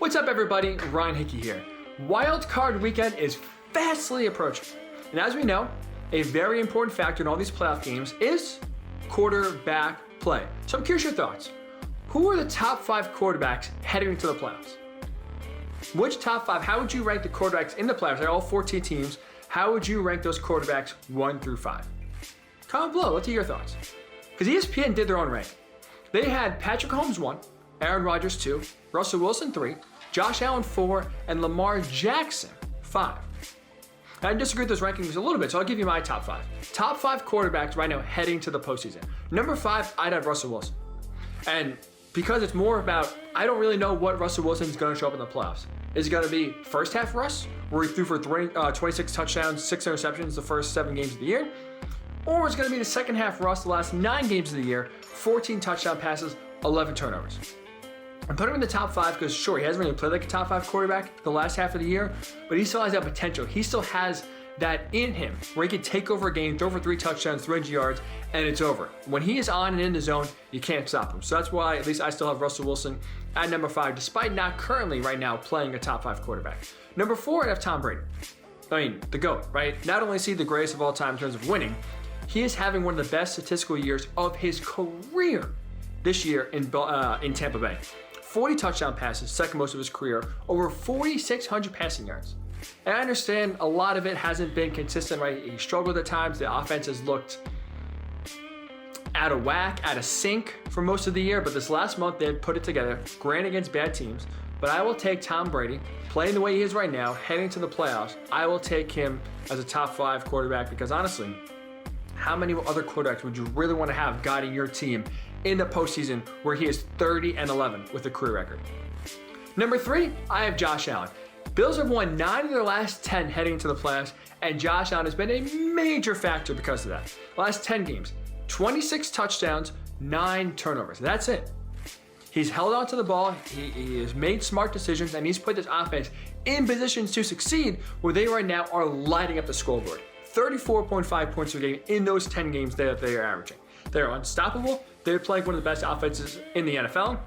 What's up, everybody? Ryan Hickey here. Wild card weekend is fastly approaching. And as we know, a very important factor in all these playoff games is quarterback play. So I'm curious your thoughts. Who are the top 5 quarterbacks heading into the playoffs? Which top 5, how would you rank the quarterbacks in the playoffs? They're all 14 teams. How would you rank those quarterbacks 1 through 5? Comment below, let's hear your thoughts. Because ESPN did their own rank. They had Patrick Mahomes 1, Aaron Rodgers 2, Russell Wilson 3, Josh Allen 4, and Lamar Jackson 5. I disagree with those rankings a little bit, so I'll give you my top 5. Top 5 quarterbacks right now heading to the postseason. Number 5, I'd have Russell Wilson. And because it's more about, I don't really know what Russell Wilson's going to show up in the playoffs. Is it going to be first half Russ, where he threw for 26 touchdowns, 6 interceptions the first 7 games of the year? Or is it going to be the second half Russ, the last 9 games of the year, 14 touchdown passes, 11 turnovers? I'm putting him in the top 5 because, sure, he hasn't really played like a top 5 quarterback the last half of the year, but he still has that potential. He still has that in him where he can take over a game, throw for 3 touchdowns, 300 yards, and it's over. When he is on and in the zone, you can't stop him. So that's why at least I still have Russell Wilson at number 5, despite not currently right now playing a top 5 quarterback. Number 4, I have Tom Brady. I mean, the GOAT, right? Not only is he the greatest of all time in terms of winning, he is having one of the best statistical years of his career this year in Tampa Bay. 40 touchdown passes, second most of his career, over 4,600 passing yards. And I understand a lot of it hasn't been consistent, right? He struggled at times. The offense has looked out of whack, out of sync for most of the year, but this last month they put it together, granted against bad teams. But I will take Tom Brady, playing the way he is right now, heading to the playoffs. I will take him as a top 5 quarterback because honestly, how many other quarterbacks would you really want to have guiding your team in the postseason where he is 30-11 with a career record? Number 3, I have Josh Allen. Bills have won 9 of their last 10 heading into the playoffs, and Josh Allen has been a major factor because of that. Last 10 games, 26 touchdowns, 9 turnovers. That's it. He's held on to the ball, he has made smart decisions, and he's put this offense in positions to succeed where they right now are lighting up the scoreboard. 34.5 points per game in those 10 games that they are averaging. They're unstoppable. They're playing one of the best offenses in the NFL.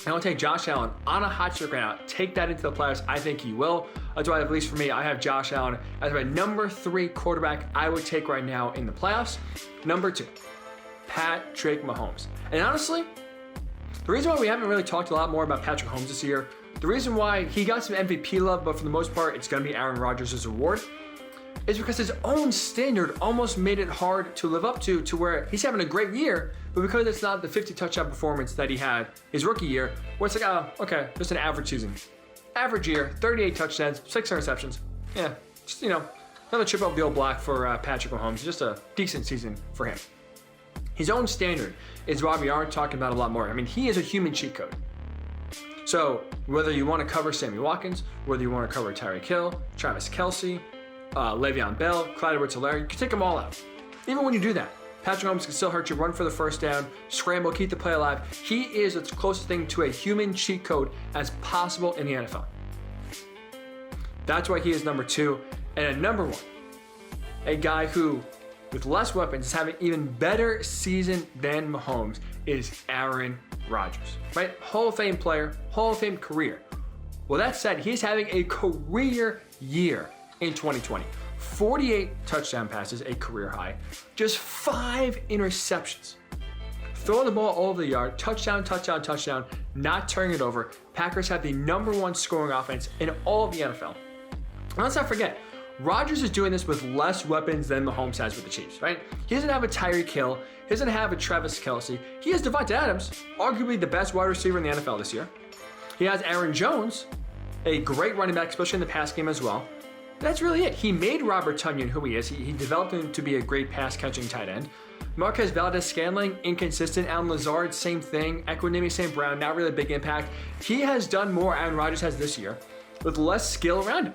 I will take Josh Allen on a hot streak right now. Take that into the playoffs. I think he will. That's why, at least for me, I have Josh Allen as my number 3 quarterback I would take right now in the playoffs. Number 2, Patrick Mahomes. And honestly, the reason why we haven't really talked a lot more about Patrick Mahomes this year, the reason why he got some MVP love, but for the most part, it's going to be Aaron Rodgers' award, is because his own standard almost made it hard to live up to where he's having a great year, but because it's not the 50 touchdown performance that he had his rookie year, where it's like, oh, okay, just an average season. Average year, 38 touchdowns, 6 interceptions. Yeah, just, another chip off the old block for Patrick Mahomes. Just a decent season for him. His own standard is what we aren't talking about a lot more. I mean, he is a human cheat code. So whether you want to cover Sammy Watkins, whether you want to cover Tyreek Hill, Travis Kelce, Le'Veon Bell, Clyde Edwards-Helaire, you can take them all out. Even when you do that, Patrick Mahomes can still hurt you, run for the first down, scramble, keep the play alive. He is the closest thing to a human cheat code as possible in the NFL. That's why he is number 2. And at number 1, a guy who, with less weapons, is having even better season than Mahomes is Aaron Rodgers. Right? Hall of Fame player, Hall of Fame career. Well, that said, he's having a career year in 2020. 48 touchdown passes, a career high. Just 5 interceptions. Throwing the ball all over the yard, touchdown, touchdown, touchdown, not turning it over. Packers have the number 1 scoring offense in all of the NFL. And let's not forget, Rodgers is doing this with less weapons than Mahomes has with the Chiefs, right? He doesn't have a Tyreek Hill. He doesn't have a Travis Kelce. He has Devontae Adams, arguably the best wide receiver in the NFL this year. He has Aaron Jones, a great running back, especially in the pass game as well. That's really it. He made Robert Tonyan who he is. He developed him to be a great pass-catching tight end. Marquez Valdez-Scantling, inconsistent. Allen Lazard, same thing. Equanimous St. Brown, not really a big impact. He has done more Aaron Rodgers has this year with less skill around him.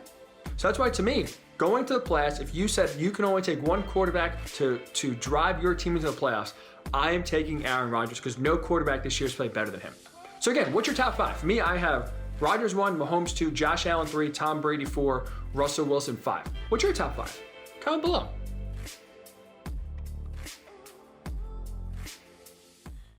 So that's why, to me, going to the playoffs, if you said you can only take one quarterback to drive your team into the playoffs, I am taking Aaron Rodgers because no quarterback this year has played better than him. So again, what's your top 5? For me, I have Rodgers 1, Mahomes 2, Josh Allen 3, Tom Brady 4, Russell Wilson 5. What's your top 5? Comment below.